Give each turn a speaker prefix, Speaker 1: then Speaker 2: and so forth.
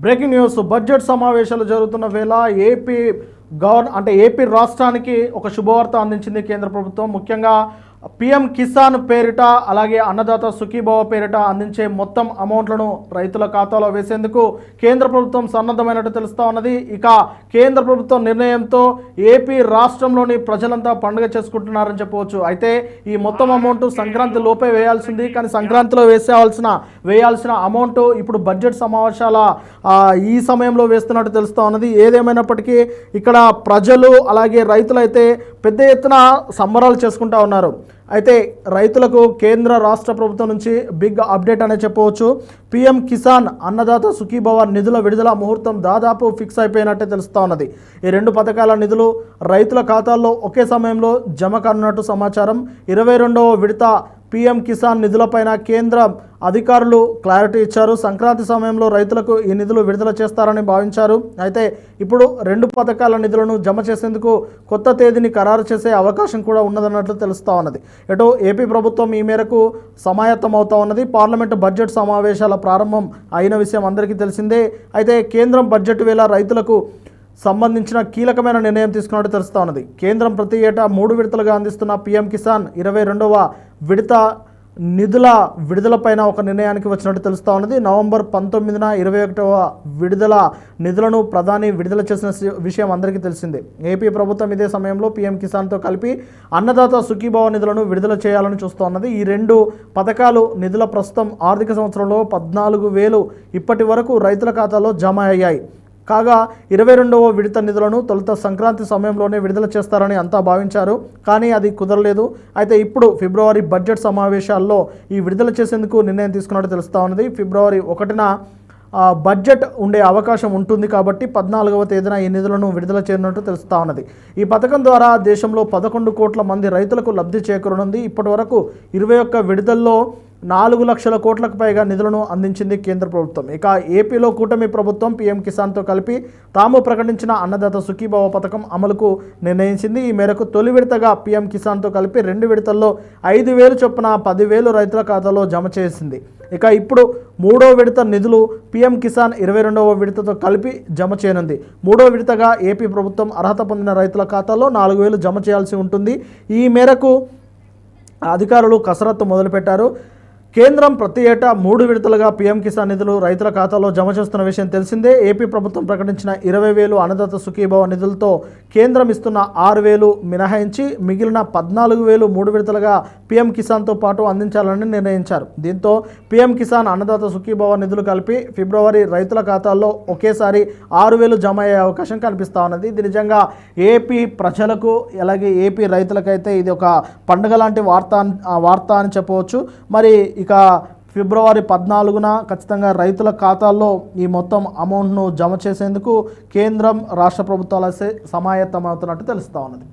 Speaker 1: Breaking news budget సమావేశాలు జరుగుతున్న వేళ ఏపీ రాష్ట్రానికి ఒక శుభవార్త అందించింది కేంద్ర ప్రభుత్వం. ముఖ్యంగా పీఎం కిసాన్ పేరిట అలాగే అన్నదాత సుఖీభవ పేరిట అందించే మొత్తం అమౌంట్లను రైతుల ఖాతాలో వేసేందుకు కేంద్ర ప్రభుత్వం సన్నద్ధమైనట్టు తెలుస్తూ ఉన్నది. ఇక కేంద్ర ప్రభుత్వం నిర్ణయంతో ఏపీ రాష్ట్రంలోని ప్రజలంతా పండుగ చేసుకుంటున్నారని చెప్పవచ్చు. అయితే ఈ మొత్తం అమౌంట్ సంక్రాంతి లోపే వేయాల్సింది, కానీ సంక్రాంతిలో వేయాల్సిన అమౌంట్ ఇప్పుడు బడ్జెట్ సమావేశాల ఈ సమయంలో వేస్తున్నట్టు తెలుస్తూ ఉన్నది. ఏదేమైనప్పటికీ ఇక్కడ ప్రజలు అలాగే రైతులు అయితే పెద్ద ఎత్తున సంబరాలు చేసుకుంటూ ఉన్నారు. అయితే రైతులకు కేంద్ర రాష్ట్ర ప్రభుత్వం నుంచి బిగ్ అప్డేట్ అనే చెప్పవచ్చు. పీఎం కిసాన్ అన్నదాత సుఖీభవ నిధుల విడుదల ముహూర్తం దాదాపు ఫిక్స్ అయిపోయినట్టే తెలుస్తూ ఉన్నది. ఈ రెండు పథకాల నిధులు రైతుల ఖాతాల్లో ఒకే సమయంలో జమ కానున్నట్టు సమాచారం. 22వ విడత పీఎం కిసాన్ నిధులపైన కేంద్ర అధికారులు క్లారిటీ ఇచ్చారు. సంక్రాంతి సమయంలో రైతులకు ఈ నిధులు విడుదల చేస్తారని భావించారు. అయితే ఇప్పుడు రెండు పథకాల నిధులను జమ చేసేందుకు కొత్త తేదీని ఖరారు చేసే అవకాశం కూడా ఉన్నదన్నట్లు తెలుస్తూ ఉన్నది. ఎటు ఏపీ ప్రభుత్వం ఈ మేరకు సమాయత్తం అవుతా ఉన్నది. పార్లమెంటు బడ్జెట్ సమావేశాల ప్రారంభం అయిన విషయం అందరికీ తెలిసిందే. అయితే కేంద్రం బడ్జెట్ వేళ రైతులకు సంబంధించిన కీలకమైన నిర్ణయం తీసుకున్నట్టు తెలుస్తూ ఉన్నది. కేంద్రం ప్రతి ఏటా 3 విడతలుగా అందిస్తున్న పీఎం కిసాన్ 22వ విడత నిధుల విడుదలపైన ఒక నిర్ణయానికి వచ్చినట్టు తెలుస్తూ ఉన్నది. నవంబర్ 19న 21వ విడుదల నిధులను ప్రధాని విడుదల చేసిన విషయం అందరికీ తెలిసిందే. ఏపీ ప్రభుత్వం ఇదే సమయంలో పీఎం కిసాన్తో కలిపి అన్నదాత సుఖీభవ నిధులను విడుదల చేయాలని చూస్తోన్నది. ఈ రెండు పథకాలు నిధుల ప్రస్తుతం ఆర్థిక సంవత్సరంలో 14,000 ఇప్పటి వరకు రైతుల ఖాతాలో జమ అయ్యాయి. కాగా 22వ విడత నిధులను తొలుత సంక్రాంతి సమయంలోనే విడుదల చేస్తారని అంతా భావించారు, కానీ అది కుదరలేదు. అయితే ఇప్పుడు ఫిబ్రవరి బడ్జెట్ సమావేశాల్లో ఈ విడుదల చేసేందుకు నిర్ణయం తీసుకున్నట్టు తెలుస్తూ ఉన్నది. ఫిబ్రవరి 1న బడ్జెట్ ఉండే అవకాశం ఉంటుంది కాబట్టి 14వ తేదీన ఈ నిధులను విడుదల చేయనున్నట్టు తెలుస్తూ ఉన్నది. ఈ పథకం ద్వారా దేశంలో 11 కోట్ల మంది రైతులకు లబ్ధి చేకూరనుంది. ఇప్పటి వరకు 21 విడుదలలో 4 లక్షల కోట్లకు పైగా నిధులను అందించింది కేంద్ర ప్రభుత్వం. ఇక ఏపీలో కూటమి ప్రభుత్వం పీఎం కిసాన్తో కలిపి తాము ప్రకటించిన అన్నదాత సుఖీభవ పథకం అమలుకు నిర్ణయించింది. ఈ మేరకు తొలి విడతగా పీఎం కిసాన్తో కలిపి 2 విడతల్లో 5,000 చొప్పున 10,000 రైతుల ఖాతాలో జమ చేసింది. ఇక ఇప్పుడు 3వ విడత నిధులు పీఎం కిసాన్ 22వ విడతతో కలిపి జమ చేయనుంది. 3వ విడతగా ఏపీ ప్రభుత్వం అర్హత పొందిన రైతుల ఖాతాలో 4,000 జమ చేయాల్సి ఉంటుంది. ఈ మేరకు అధికారులు కసరత్తు మొదలుపెట్టారు. కేంద్రం ప్రతి ఏటా 3 విడతలుగా పీఎం కిసాన్ నిధులు రైతుల ఖాతాలో జమ చేస్తున్న విషయం తెలిసిందే. ఏపీ ప్రభుత్వం ప్రకటించిన 20,000 అన్నదాత సుఖీభవ నిధులతో కేంద్రం ఇస్తున్న 6,000 మినహాయించి మిగిలిన 14,000 3 విడతలుగా పీఎం కిసాన్తో పాటు అందించాలని నిర్ణయించారు. దీంతో పీఎం కిసాన్ అన్నదాత సుఖీభవ నిధులు కలిపి ఫిబ్రవరి రైతుల ఖాతాల్లో ఒకేసారి 6,000 జమ అయ్యే అవకాశం కనిపిస్తూ ఉన్నది. ఇది నిజంగా ఏపీ ప్రజలకు అలాగే ఏపీ రైతులకైతే ఇది ఒక పండుగ లాంటి వార్త అని చెప్పవచ్చు. మరి ఇక ఫిబ్రవరి 14న ఖచ్చితంగా రైతుల ఖాతాల్లో ఈ మొత్తం అమౌంట్ను జమ చేసేందుకు కేంద్రం రాష్ట్ర ప్రభుత్వాలే సమాయత్తమవుతున్నట్టు తెలుస్తూ ఉన్నది.